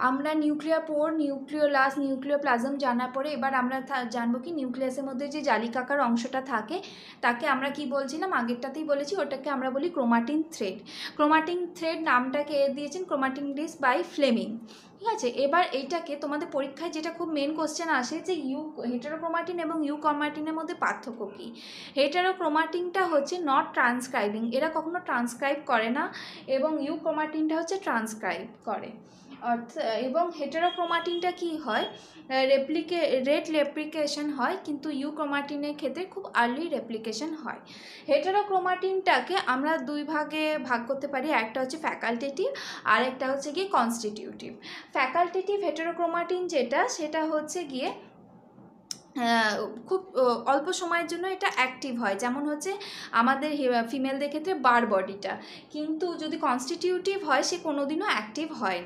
আমরা নিউক্লিয়ার পোর, nucleolus, nucleoplasm জানার পরে এবার আমরা জানবো কি নিউক্লিয়াসের মধ্যে যে জালিকাকার অংশটা থাকে তাকে আমরা কি বলছিলাম, আগেরটাতেই বলেছি, ওটাকে আমরা বলি ক্রোমাটিন থ্রেড। ক্রোমাটিন থ্রেড নামটাকে দিয়েছেন ক্রোমাটিন ডিস বাই ফ্লেমিং। ঠিক আছে, এবার এইটাকে তোমাদের পরীক্ষায় যেটা খুব মেন কোশ্চেন আসে যে হেটেরোক্রোমাটিন এবং ইউক্রোমাটিনের মধ্যে পার্থক্য কী। হেটেরোক্রোমাটিনটা হচ্ছে নট ট্রান্সক্রাইবিং, এরা কখনো ট্রান্সক্রাইব করে না, এবং ইউক্রোমাটিনটা হচ্ছে ট্রান্সক্রাইব করে। এবং হেটেরোক্রোমাটিনটা কি হয়, রেট রেপ্লিকেশন হয়, কিন্তু ইউক্রোমাটিনের ক্ষেত্রে খুব আর্লি রেপ্লিকেশন হয়। হেটেরোক্রোমাটিনটাকে আমরা দুই ভাগে ভাগ করতে পারি, একটা হচ্ছে ফ্যাকাল্টেটিভ আর একটা হচ্ছে গিয়ে কনস্টিটিউটিভ। ফ্যাকাল্টেটিভ হেটেরোক্রোমাটিন যেটা, সেটা হচ্ছে গিয়ে খুব অল্প সময়ের জন্য এটা অ্যাক্টিভ হয়, যেমন হচ্ছে আমাদের ফিমেলদের ক্ষেত্রে বার বডিটা, কিন্তু যদি কনস্টিটিউটিভ হয় সে কোনোদিনও অ্যাক্টিভ হয় না।